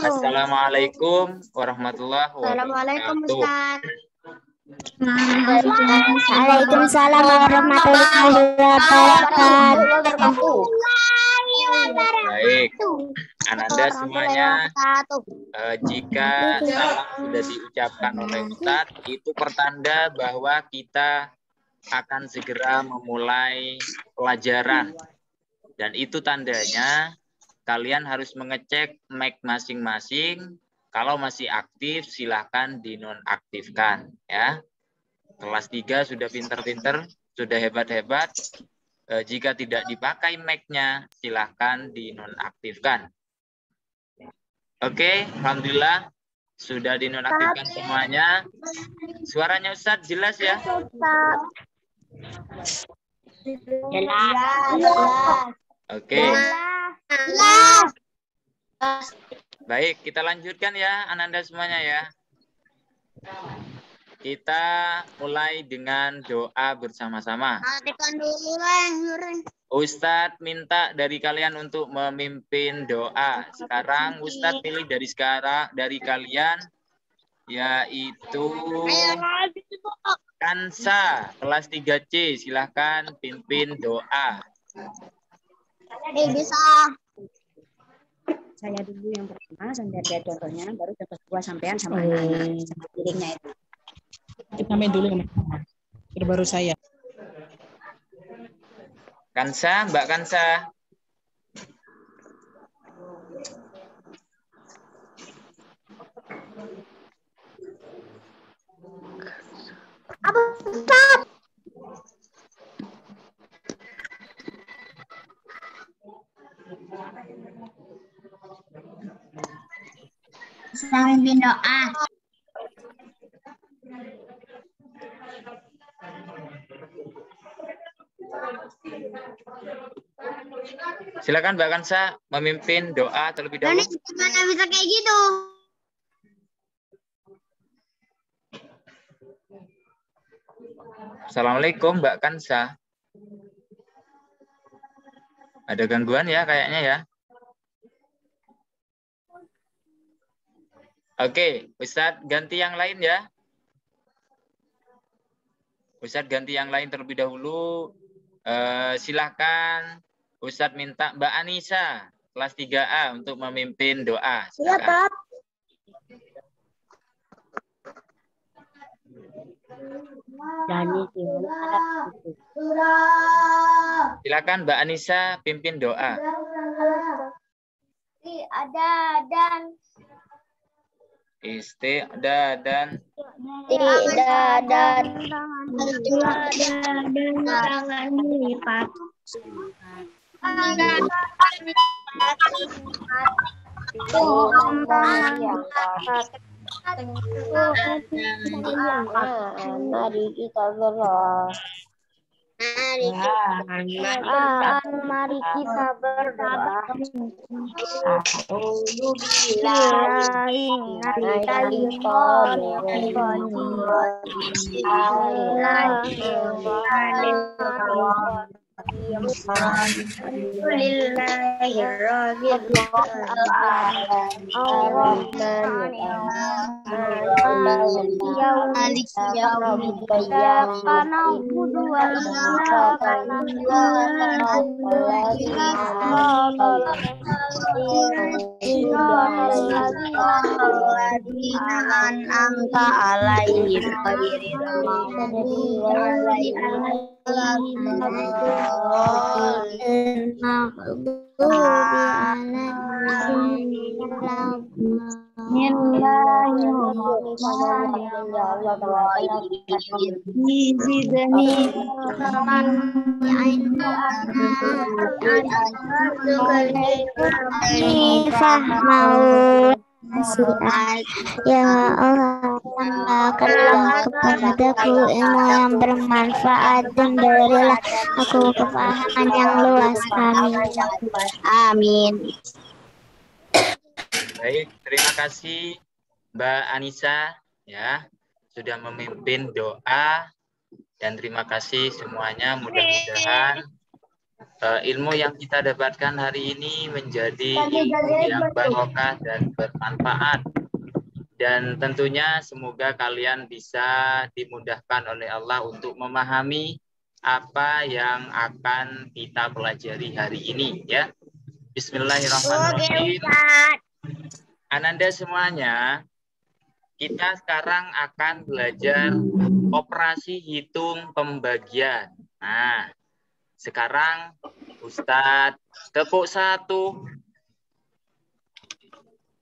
Assalamualaikum warahmatullahi Assalamualaikum wabarakatuh. Ustaz. Waalaikumsalam warahmatullahi wabarakatuh. Baik, Ananda semuanya, jika salam sudah diucapkan oleh Ustadz, itu pertanda bahwa kita akan segera memulai pelajaran. Dan itu tandanya kalian harus mengecek mic masing-masing. Kalau masih aktif, silahkan dinonaktifkan. Ya. Kelas 3 sudah pinter-pinter, sudah hebat-hebat. Jika tidak dipakai mic-nya, silahkan dinonaktifkan. Oke, Alhamdulillah. Sudah dinonaktifkan semuanya. Suaranya Ustadz jelas ya? Jelas. Oke. Baik, kita lanjutkan ya, Ananda semuanya ya. Kita mulai dengan doa bersama-sama. Ustadz minta dari kalian untuk memimpin doa. Sekarang Ustadz pilih dari kalian, yaitu Kansa, kelas 3C. Silahkan pimpin doa. Bisa. Saya dulu yang pertama, sampai lihat contohnya, baru contoh kedua sampean sama anak-anak, sama piringnya itu. Kita main dulu yang pertama. Baru saya. Kansa, Mbak Kansa. Apa Ustaz? Saya pimpin doa. Silakan Mbak Kansa memimpin doa terlebih dahulu. Gimana bisa kayak gitu? Assalamualaikum Mbak Kansa. Ada gangguan ya kayaknya ya. Oke, Ustadz ganti yang lain ya. Ustadz ganti yang lain terlebih dahulu. Silahkan Ustadz minta Mbak Anissa kelas 3A untuk memimpin doa. Silakan. Silakan Mbak Anissa pimpin doa. Dan Isti'dadan larangan lipat. Mari kita berdoa. Mari kita berdoa. Ya Allah, tambahkanlah kepadaku ilmu yang bermanfaat dan berilah aku kefahaman yang luas. Amin. Baik, terima kasih Mbak Anissa ya sudah memimpin doa dan terima kasih semuanya. Mudah-mudahan ilmu yang kita dapatkan hari ini menjadi ilmu yang barokah dan bermanfaat. Dan tentunya semoga kalian bisa dimudahkan oleh Allah untuk memahami apa yang akan kita pelajari hari ini ya. Bismillahirrahmanirrahim. Ananda semuanya, kita sekarang akan belajar operasi hitung pembagian. Nah, sekarang Ustadz tepuk 1,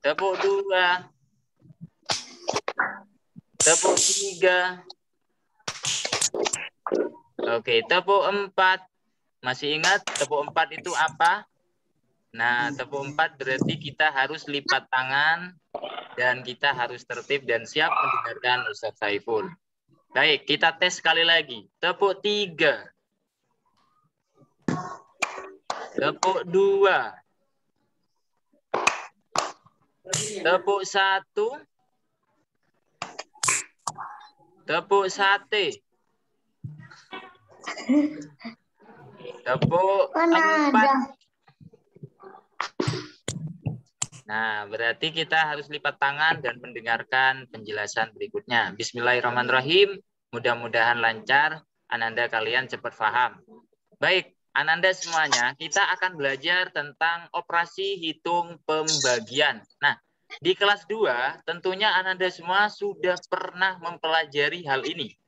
tepuk 2, tepuk 3. Oke, tepuk 4. Masih ingat tepuk 4 itu apa? Nah, tepuk 4 berarti kita harus lipat tangan dan kita harus tertib dan siap mendengarkan Ustadz Saiful. Baik, kita tes sekali lagi. Tepuk 3. Tepuk 2. Tepuk 1. Tepuk 1. Tepuk 4. Nah, berarti kita harus lipat tangan dan mendengarkan penjelasan berikutnya. Bismillahirrahmanirrahim. Mudah-mudahan lancar. Ananda kalian cepat paham. Baik, Ananda semuanya, kita akan belajar tentang operasi hitung pembagian. Nah, di kelas 2, tentunya Ananda semua sudah pernah mempelajari hal ini.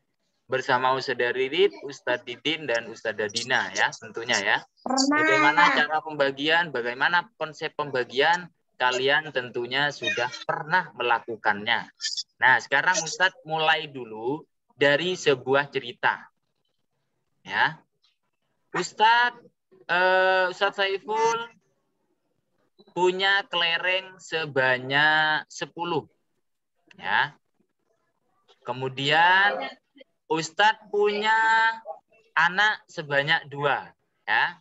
Bersama Ustadzah Ririt, Ustadz Didin, dan Ustadzah Dina ya, tentunya ya. Bagaimana cara pembagian, bagaimana konsep pembagian, kalian tentunya sudah pernah melakukannya. Nah, sekarang Ustadz mulai dulu dari sebuah cerita. Ya. Ustadz Saiful punya kelereng sebanyak 10. Ya. Kemudian Ustadz punya anak sebanyak 2. Ya.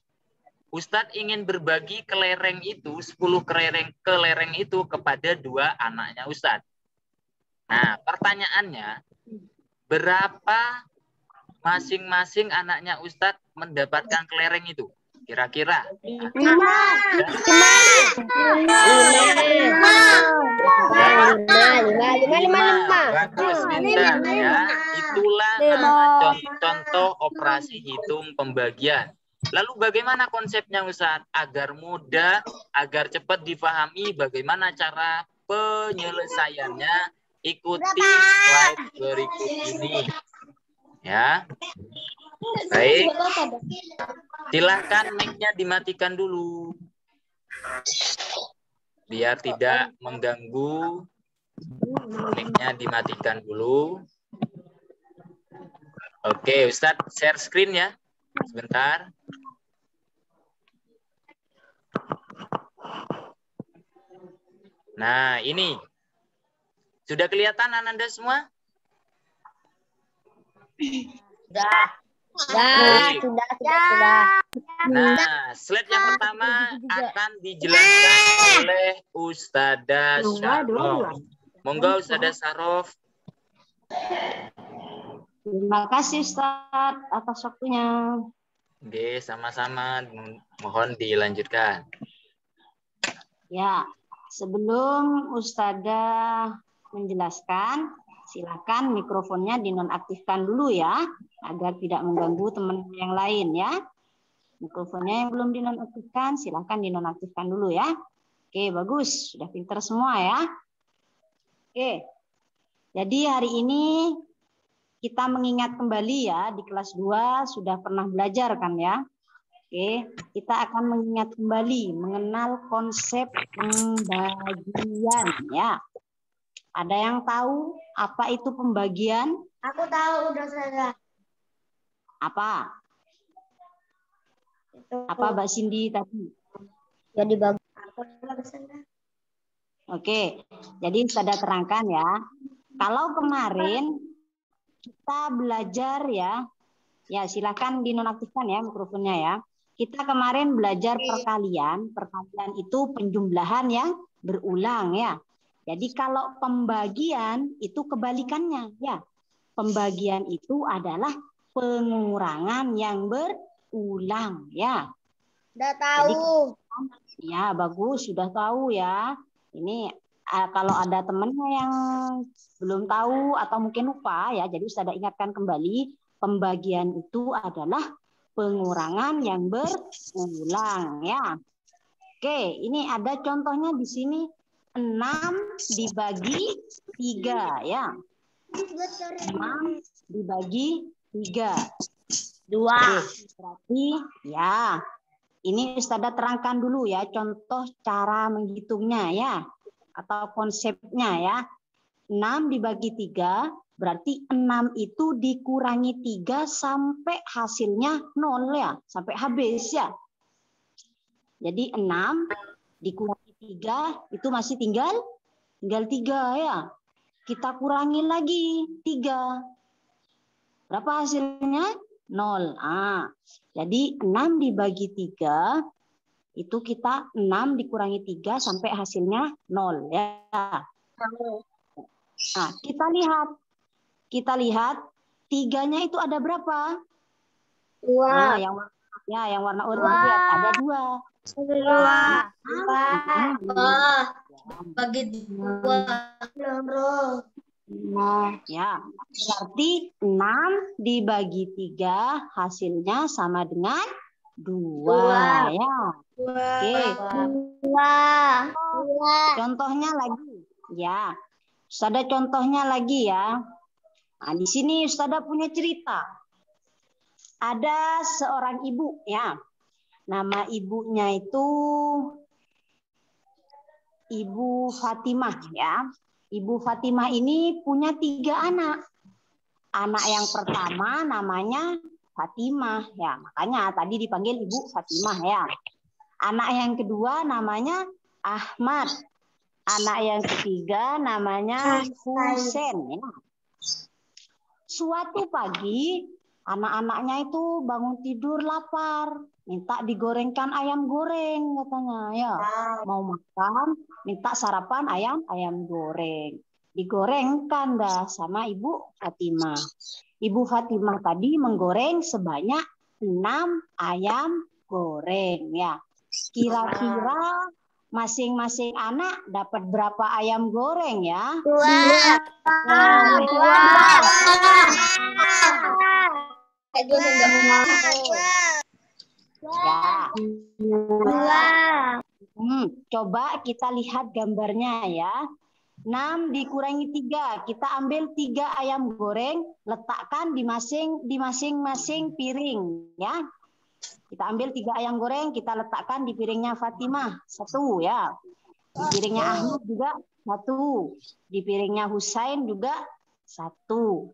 Ustadz ingin berbagi kelereng itu, 10 kelereng itu kepada 2 anaknya Ustadz. Nah, pertanyaannya, berapa masing-masing anaknya Ustadz mendapatkan kelereng itu? Kira-kira? 5. Bagus, pintar ya. Itulah contoh operasi hitung pembagian. Lalu bagaimana konsepnya Ustadz? Agar mudah, agar cepat difahami bagaimana cara penyelesaiannya, ikuti slide berikut ini. Ya. Baik. Silahkan mic-nya dimatikan dulu. Biar tidak mengganggu. Mic-nya dimatikan dulu. Oke, Ustadz share screen ya. Sebentar. Nah, ini. Sudah kelihatan Ananda semua? Sudah. Nah, slide yang pertama akan dijelaskan oleh Ustadzah Syarof. Monggo Ustadzah Syarof. Terima kasih Ustadz atas waktunya. Oke, sama-sama. Mohon dilanjutkan. Ya, sebelum Ustadzah menjelaskan, silakan mikrofonnya dinonaktifkan dulu ya, agar tidak mengganggu teman yang lain ya. Mikrofonnya yang belum dinonaktifkan, silakan dinonaktifkan dulu ya. Oke, bagus. Sudah pintar semua ya. Oke, jadi hari ini kita mengingat kembali ya, di kelas 2 sudah pernah belajar kan ya. Oke, kita akan mengingat kembali mengenal konsep pembagian ya. Ada yang tahu apa itu pembagian? Aku tahu udah saya. Apa? Apa Mbak Cindy tadi? Jadi bagus. Oke, jadi sudah terangkan ya. Kalau kemarin kita belajar ya, ya silakan dinonaktifkan ya mikrofonnya ya. Kita kemarin belajar perkalian. Perkalian itu penjumlahan yang berulang ya. Jadi kalau pembagian itu kebalikannya ya. Pembagian itu adalah pengurangan yang berulang. berulang ya. Udah tahu. Ya, bagus, sudah tahu ya. Ini kalau ada temennya yang belum tahu atau mungkin lupa ya, jadi Ustazah ingatkan kembali, pembagian itu adalah pengurangan yang berulang ya. Oke, ini ada contohnya di sini 6 dibagi 3 ya. 6 dibagi 3. 2. Berarti ya, ini Ustazah terangkan dulu ya contoh cara menghitungnya ya atau konsepnya ya. 6 dibagi 3 berarti 6 itu dikurangi 3 sampai hasilnya 0 ya, sampai habis ya. Jadi 6 dikurangi 3 itu masih tinggal 3 ya. Kita kurangi lagi 3. Berapa hasilnya? 0. Jadi 6 dibagi 3 itu kita 6 dikurangi 3 sampai hasilnya 0 ya. Nah, kita lihat 3-nya itu ada berapa? 2. Nah, yang warna oranye lihat ada 2. 2. Bagi 2. Ya, berarti 6 dibagi 3 hasilnya sama dengan 2 ya. Oke. 2. Contohnya lagi ya. Ustazah contohnya lagi ya. Nah, di sini Ustazah punya cerita. Ada seorang ibu ya. Nama ibunya itu Ibu Fatimah ya. Ibu Fatimah ini punya 3 anak. Anak yang pertama namanya Fatimah ya. Makanya tadi dipanggil Ibu Fatimah ya. Anak yang kedua namanya Ahmad. Anak yang ketiga namanya Husain ya. Suatu pagi anak-anaknya itu bangun tidur lapar, minta digorengkan ayam goreng katanya ya. Mau makan, minta sarapan ayam goreng. Digorengkan dah sama Ibu Fatimah. Ibu Fatimah tadi menggoreng sebanyak 6 ayam goreng ya. Kira-kira masing-masing anak dapat berapa ayam goreng ya? 2. Ya. Coba kita lihat gambarnya ya. 6 dikurangi 3. Kita ambil 3 ayam goreng, letakkan di masing-masing piring ya. Kita ambil 3 ayam goreng, kita letakkan di piringnya Fatimah 1 ya. Di piringnya Ahmad juga 1. Di piringnya Husain juga 1.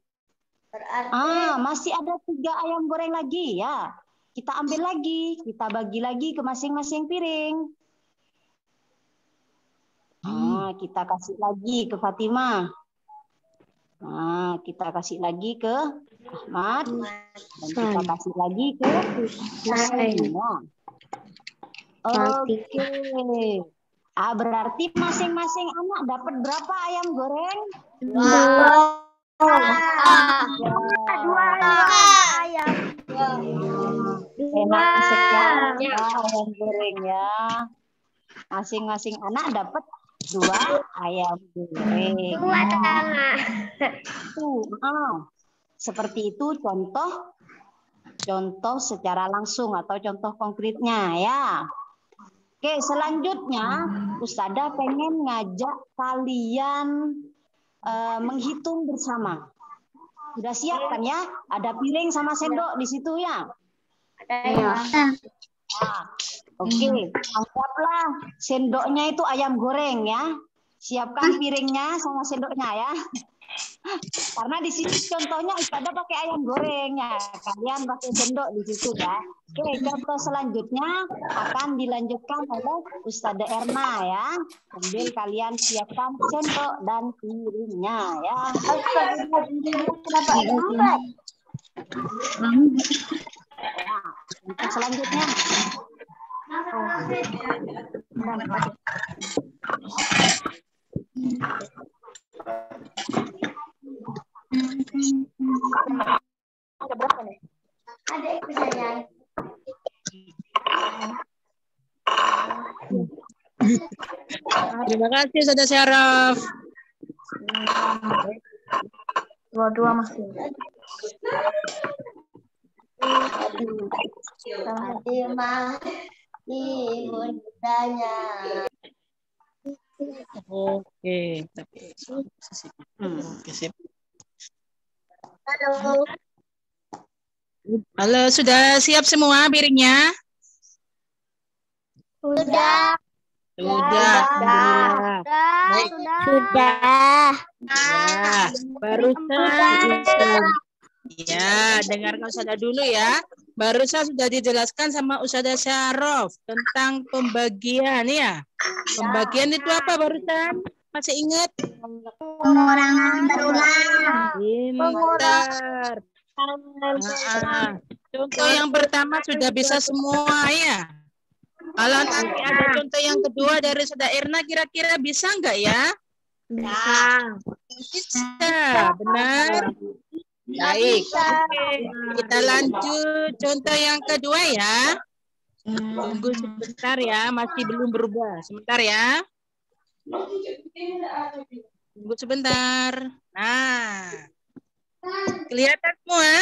Masih ada 3 ayam goreng lagi ya. Kita ambil lagi, kita bagi lagi ke masing-masing piring. Kita kasih lagi ke Fatimah. Kita kasih lagi ke Ahmad. Dan kita kasih lagi ke Husain. Oke. Berarti masing-masing anak dapat berapa ayam goreng? 2 ayam. Enak sekali ya ayam goreng ya. Masing-masing anak dapat 2 ayam goreng. 2 seperti itu contoh secara langsung atau contoh konkretnya ya. Oke, selanjutnya Ustazah pengen ngajak kalian menghitung bersama. Sudah siap kan ya? Ada piring sama sendok di situ ya? Oke, anggaplah sendoknya itu ayam goreng ya. Siapkan piringnya sama sendoknya ya. Karena di sini contohnya Ustazah pakai ayam goreng ya. Kalian pakai sendok di situ ya. Oke, contoh selanjutnya akan dilanjutkan oleh Ustazah Erna ya. Sambil kalian siapkan sendok dan piringnya ya. Contoh selanjutnya. Ada ikut saya. Terima kasih Saudara Syaraf. Dua-dua masih. Oke. Oke, sip. Halo, sudah siap semua piringnya? Sudah. Sudah. Baik. Sudah. Ya, barusan. Ya, dengarkan Ustazah dulu ya. Barusan sudah dijelaskan sama Ustazah Syaraf tentang pembagian ya. Pembagian itu apa barusan? Masih ingat? Pengurangan berulang. Pintar. Contoh yang pertama sudah bisa semua ya. Kalau nanti ada contoh yang kedua dari Saudara Erna, kira-kira bisa nggak ya? Bisa, benar. Baik, oke. Kita lanjut contoh yang kedua ya. Tunggu sebentar ya, masih belum berubah. Sebentar ya. Tunggu sebentar. Nah, kelihatan semua?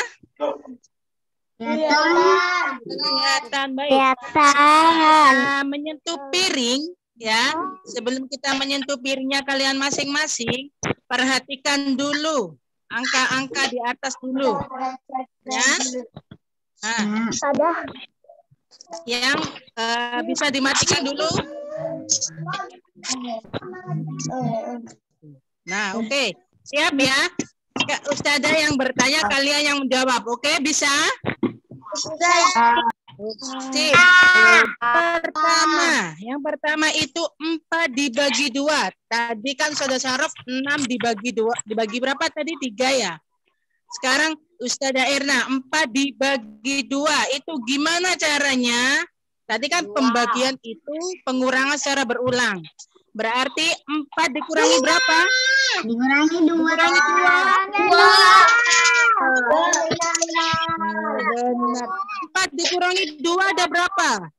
Kelihatan, baik. Kelihatan. Nah, menyentuh piring ya. Sebelum kita menyentuh piringnya kalian masing-masing, perhatikan dulu angka-angka di atas dulu. Ya. Nah, yang bisa dimatikan dulu. Nah, oke. Siap ya? Ustazah yang bertanya, kalian yang menjawab. Oke, bisa? Sip. Yang pertama itu 4 dibagi 2. Tadi kan Saudara Syaraf 6 dibagi 2. Dibagi berapa tadi? 3 ya. Sekarang Ustazah Erna 4 dibagi 2. Itu gimana caranya? Tadi kan pembagian itu pengurangan secara berulang. Berarti 4 dikurangi berapa? Dikurangi 2. Dikurangi 2. 4 dikurangi 2 ada berapa?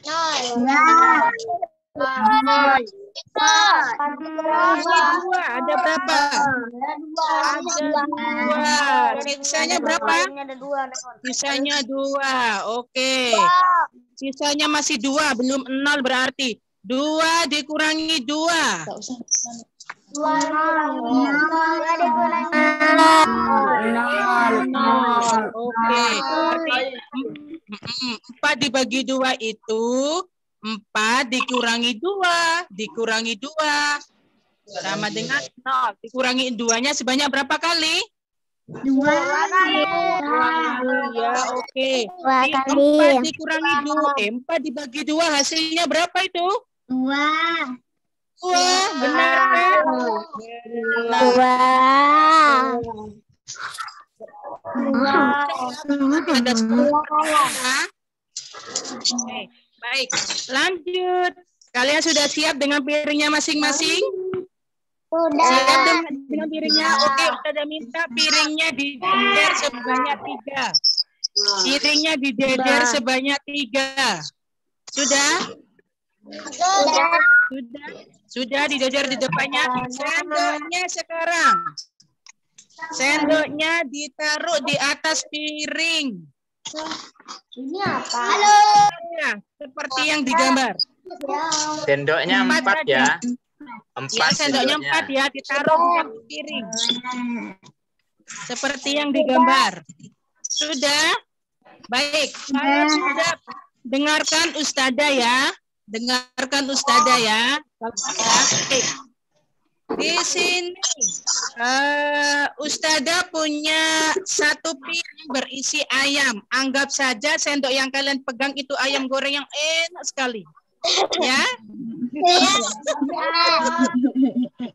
0. 4 dikurangi 2 ada berapa? Ada 2. Sisanya berapa? Sisanya 2. Oke. Sisanya masih 2, belum 0 berarti. 2 dikurangi 2. 2 dikurangi 0. Oke. Berarti 4 dibagi 2 itu 4 dikurangi 2. Dikurangi 2. Sama dengan 0. Dikurangi 2-nya sebanyak berapa kali? 2 Ya, oke. 2 kali. 4 dikurangi 2. 4 dibagi 2 hasilnya berapa itu? 2. 2, benar kan? 2. Ada 10. Oke, baik. Lanjut. Kalian sudah siap dengan piringnya masing-masing? Siap dengan piringnya? Oke, kita minta piringnya dijejer sebanyak 3. Piringnya dijejer sebanyak 3. Sudah? Sudah dijejer di depannya. Sendoknya sekarang. Sendoknya ditaruh di atas piring. Ini apa? Halo. Ya, seperti yang digambar. Sendoknya 4 ya. 4 Ya, sendoknya 4 ya, ditaruh di atas piring. Seperti yang digambar. Sudah? Baik. Kalian sudah dengarkan Ustazah ya. Dengarkan Ustazah ya. Oke. Di sini Ustazah punya 1 piring berisi ayam. Anggap saja sendok yang kalian pegang itu ayam goreng yang enak sekali. Ya.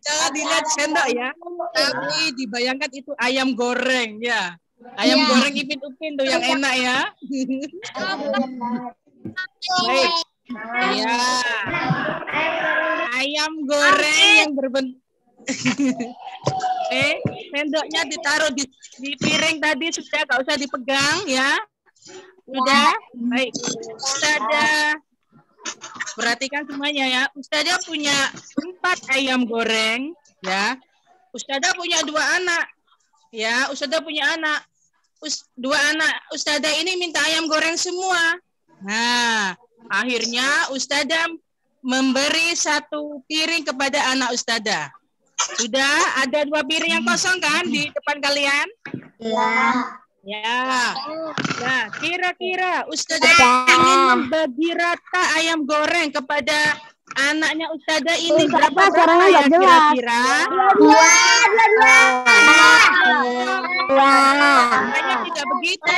Jangan dilihat sendok ya. Tapi dibayangkan itu ayam goreng ya. Ayam goreng Ipin-Upin tuh yang enak ya. Baik. Iya. Ayam goreng yang berbentuk. Sendoknya ditaruh di piring tadi sudah, gak usah dipegang ya. Sudah. Baik. Ustazah Perhatikan semuanya ya. Ustazah punya 4 ayam goreng, ya. Ustazah punya 2 anak, ya. Ustazah punya anak. 2 anak Ustazah ini minta ayam goreng semua. Nah, akhirnya Ustazah memberi 1 piring kepada anak Ustazah. Sudah ada 2 piring yang kosong kan di depan kalian? Ya. Nah, kira-kira Ustazah ingin membagi rata ayam goreng kepada anaknya Ustazah ini berapa ya kira-kira? 2. Caranya tidak begitu.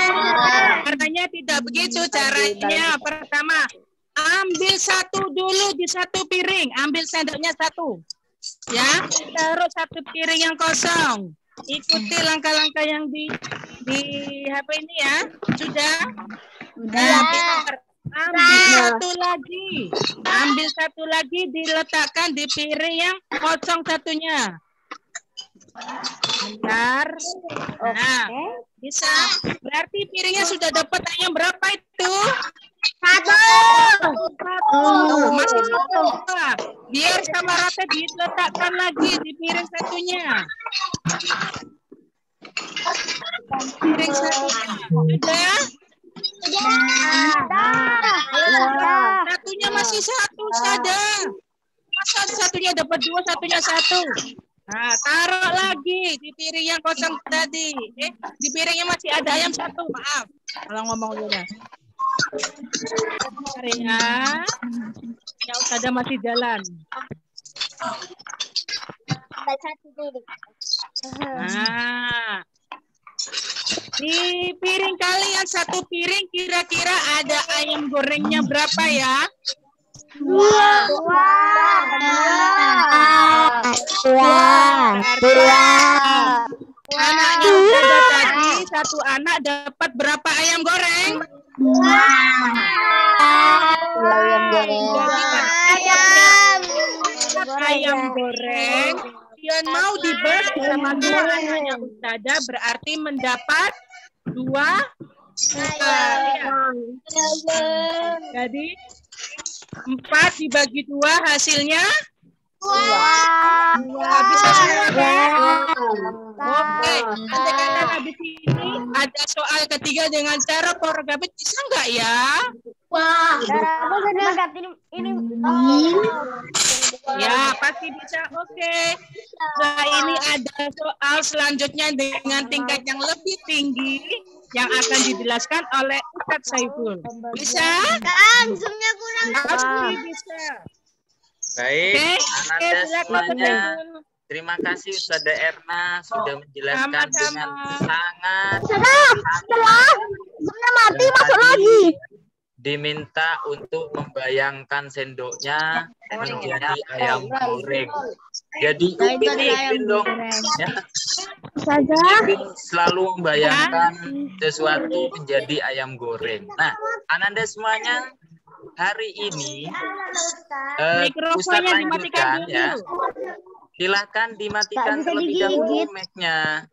Caranya tidak begitu. Caranya pertama, ambil 1 dulu di 1 piring. Ambil sendoknya 1. Ya, taruh 1 piring yang kosong. Ikuti langkah-langkah yang di HP ini ya. Sudah? Nah, pintar. Ambil 1 lagi diletakkan di piring yang kosong satunya. Bentar. Nah, bisa. Berarti piringnya sudah dapat ayam berapa itu? 1. Masih 1. Biar sama rata diletakkan lagi di piring satunya. Piring satunya. Sudah? Satunya masih 1 saja. Masa satunya dapat 2, satunya 1. Nah, taruh lagi di piring yang kosong tadi. Di piringnya masih ada ayam 1. Maaf, kalau ngomong udah. Bentar ya. Ya, Ustazah masih jalan. Nah, di piring kalian 1 piring kira-kira ada ayam gorengnya berapa ya? 2. Anaknya Ustazah tadi 1 anak dapat berapa ayam goreng? 2 ayam goreng. Ayam goreng yang mau dibagi sama 2 anaknya Ustazah berarti mendapat 2 Jadi 4 dibagi 2 hasilnya bisa semua kan? Oke, nanti kalian habis ini ada soal ketiga dengan cara porogapit, bisa nggak ya? Ya, pasti bisa. Oke. Nah, ini ada soal selanjutnya dengan tingkat yang lebih tinggi yang akan dijelaskan oleh Ustadz Saiful. Bisa? Zoom-nya kurang. Pasti bisa. Baik, Ananda silakan, semuanya. Saiful. Terima kasih Ustazah Erna sudah menjelaskan dengan sangat. Setelah mati masuk lagi. Diminta untuk membayangkan sendoknya menjadi ayam goreng. Jadi Upin dong, ya. Upin selalu membayangkan sesuatu menjadi ayam goreng. Nah, Ananda semuanya hari ini Ustadz lanjutkan ya. Silahkan dimatikan terlebih dahulu mic-nya.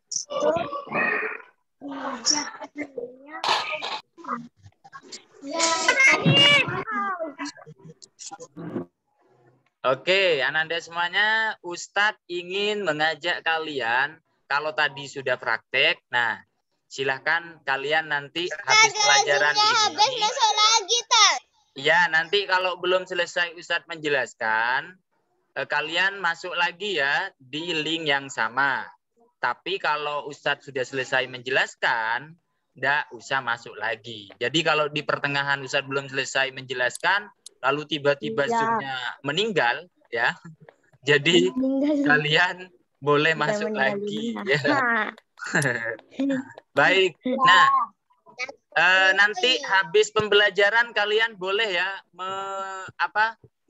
Oke, Ananda semuanya, Ustadz ingin mengajak kalian, kalau tadi sudah praktek, nah silahkan kalian nanti habis pelajaran ini. Ya, nanti kalau belum selesai Ustadz menjelaskan, kalian masuk lagi ya di link yang sama. Tapi kalau Ustadz sudah selesai menjelaskan, tidak usah masuk lagi. Jadi kalau di pertengahan Ustadz belum selesai menjelaskan, lalu tiba-tiba Zoom-nya meninggal, ya. Jadi kalian boleh masuk lagi. Ya. Baik. Nah, nanti habis pembelajaran kalian boleh ya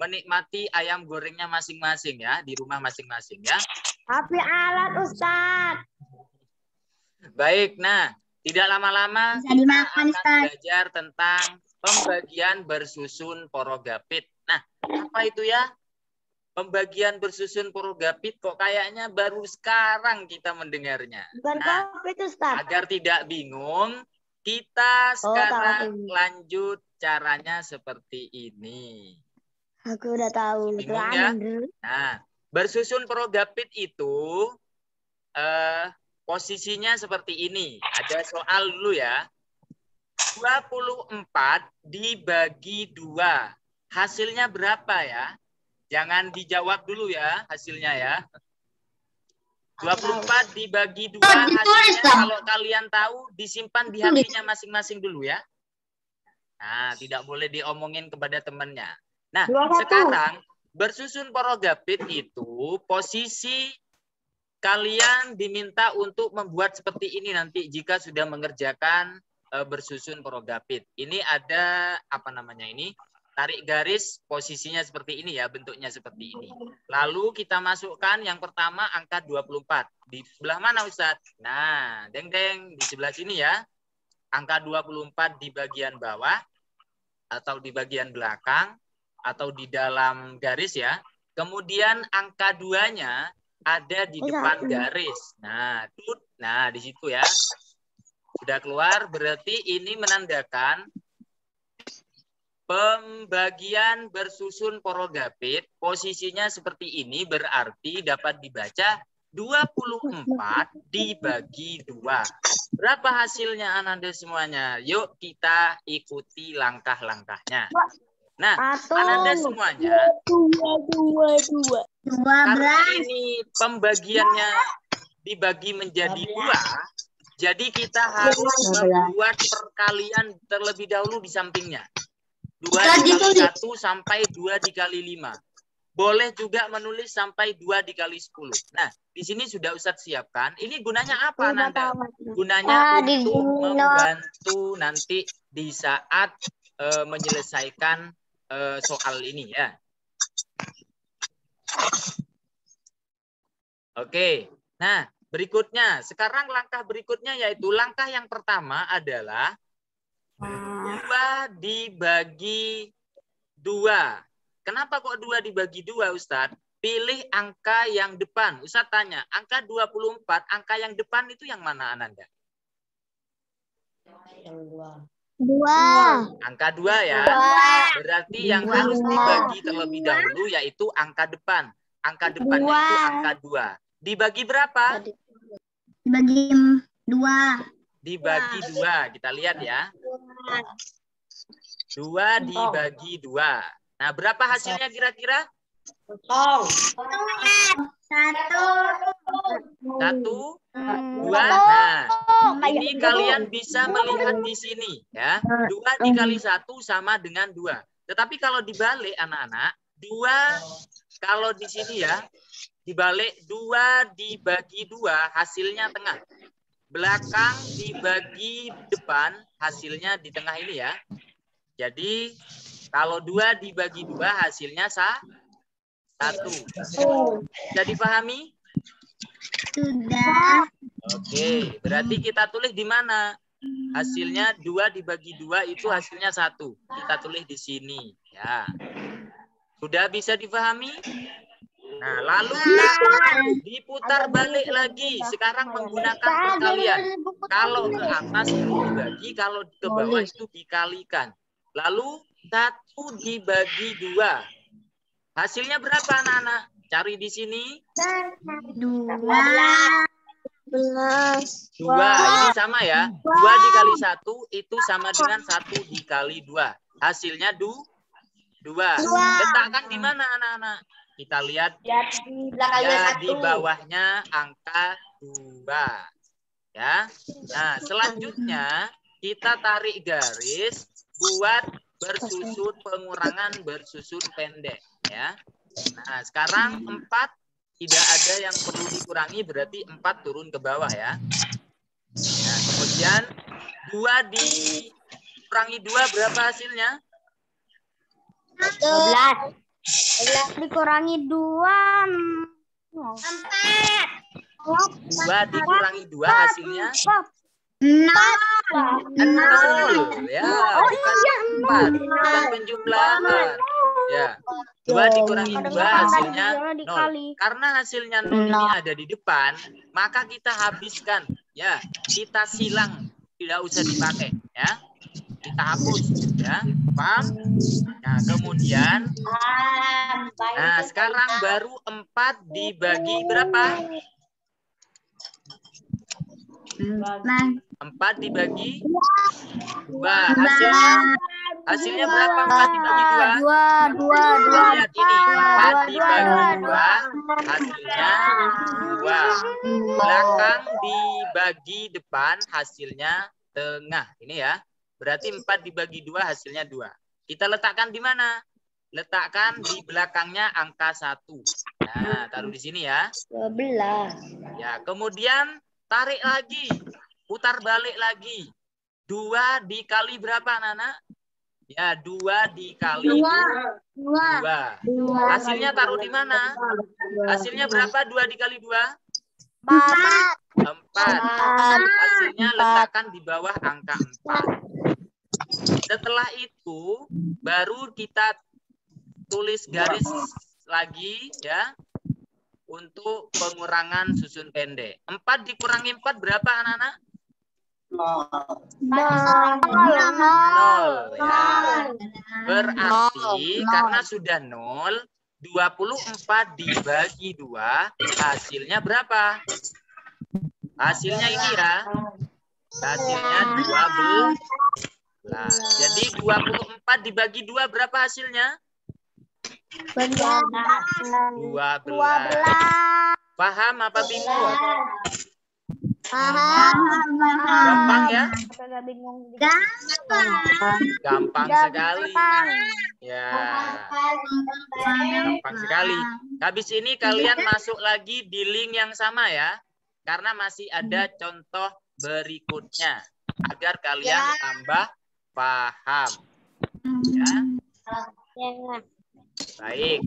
menikmati ayam gorengnya masing-masing ya di rumah masing-masing ya. Tapi alat Ustadz. Baik. Nah, tidak lama-lama kita akan belajar tentang pembagian bersusun porogapit. Nah, apa itu ya? Pembagian bersusun porogapit kok kayaknya baru sekarang kita mendengarnya. Nah, agar tidak bingung, kita sekarang lanjut caranya seperti ini. Aku udah tahu. Bingung ya? Nah, bersusun progapit itu posisinya seperti ini. Ada soal dulu ya. 24 dibagi 2. Hasilnya berapa ya? Jangan dijawab dulu ya hasilnya ya. 24 dibagi 2 hasilnya kalau kalian tahu disimpan di hatinya masing-masing dulu ya. Nah, tidak boleh diomongin kepada temannya. Nah, sekarang bersusun progapit itu posisi kalian diminta untuk membuat seperti ini nanti jika sudah mengerjakan bersusun progapit. Ini ada apa namanya ini? Tarik garis posisinya seperti ini ya, bentuknya seperti ini. Lalu kita masukkan yang pertama angka 24. Di sebelah mana Ustadz? Nah, deng-deng di sebelah sini ya. Angka 24 di bagian bawah atau di bagian belakang atau di dalam garis ya. Kemudian angka 2-nya ada di depan garis. Nah, di situ ya. Sudah keluar, berarti ini menandakan pembagian bersusun progapit posisinya seperti ini, berarti dapat dibaca 24 dibagi 2. Berapa hasilnya Ananda semuanya? Yuk kita ikuti langkah-langkahnya. Nah, Ananda semuanya, karena ini pembagiannya dibagi menjadi 2, jadi kita harus membuat perkalian terlebih dahulu di sampingnya. 2 dikali 1 sampai 2 dikali 5. Boleh juga menulis sampai 2 dikali 10. Nah, di sini sudah Ustadz siapkan. Ini gunanya apa, Nanda? Gunanya untuk membantu nanti di saat menyelesaikan soal ini ya. Oke. Nah, berikutnya. Sekarang langkah berikutnya yaitu langkah yang pertama adalah 2 dibagi 2. Kenapa kok 2 dibagi 2, Ustadz? Pilih angka yang depan. Ustadz tanya, angka 24, angka yang depan itu yang mana, Ananda? Yang 2. Angka 2 ya. Berarti yang harus dibagi terlebih dahulu yaitu angka depan. Angka depannya itu angka 2. Dibagi berapa? Dibagi 2. Dibagi 2. Kita lihat ya. 2 dibagi 2. Nah, berapa hasilnya kira-kira? 1, 2. Nah, ini kalian bisa melihat di sini ya. 2 dikali 1 sama dengan 2. Tetapi kalau dibalik anak-anak, 2 kalau di sini ya, dibalik 2 dibagi 2 hasilnya tengah. Belakang dibagi depan hasilnya di tengah ini ya. Jadi kalau 2 dibagi 2 hasilnya 1. Sudah dipahami? Sudah. Oke, berarti kita tulis di mana? Hasilnya 2 dibagi 2 itu hasilnya 1. Kita tulis di sini ya. Sudah bisa dipahami? Nah, lalu diputar balik lagi. Sekarang menggunakan perkalian. Kalau ke atas itu dibagi, kalau ke bawah itu dikalikan. Lalu 1 dibagi 2. Hasilnya berapa, anak-anak? Cari di sini. 2. 2. Ini sama ya. 2 dikali 1 itu sama dengan 1 dikali 2. Hasilnya 2. Letakkan di mana, anak-anak? Kita lihat ya, di bawahnya angka 2. Ya. Nah, selanjutnya kita tarik garis buat bersusun pengurangan bersusun pendek ya. Nah, sekarang 4 tidak ada yang perlu dikurangi, berarti 4 turun ke bawah ya. Nah, kemudian 2 dikurangi 2 berapa hasilnya? 12. 12 dikurangi 2. 2 dikurangi 2 hasilnya 6. 0 ya, bukan 4, bukan penjumlahan ya. 2 dikurangi 2 hasilnya 0. Karena hasilnya 0 ini ada di depan, maka kita habiskan ya, kita silang, tidak usah dipakai ya, kita hapus ya. Paham? Nah, kemudian nah, sekarang baru 4 dibagi berapa? 4 dibagi 2. Hasilnya berapa 4 dibagi 2? Lihat ini, 4 dibagi 2, hasilnya 2. Belakang dibagi depan, hasilnya tengah. Ini ya. Berarti 4 dibagi 2, hasilnya 2. Kita letakkan di mana? Letakkan di belakangnya angka 1. Nah, taruh di sini ya. 12. Ya, kemudian tarik lagi. Putar balik lagi. 2 dikali berapa, Nana? Ya, 2 dikali 2. Hasilnya taruh di mana? Hasilnya berapa 2 dikali 2? 4. Hasilnya letakkan di bawah angka 4. Setelah itu, baru kita tulis garis lagi ya untuk pengurangan susun pendek. 4 dikurangi 4 berapa, anak-anak? 0 ya. Berarti karena sudah 0, 24 dibagi 2 hasilnya berapa? Hasilnya ini ya. Hasilnya 12. Jadi 24 dibagi 2 berapa hasilnya? 12. Paham apa bingung? Gampang ya? Gampang sekali. Ya. Gampang sekali. Habis ini kalian masuk lagi di link yang sama ya. Karena masih ada contoh berikutnya. Agar kalian tambah paham. Ya. Baik.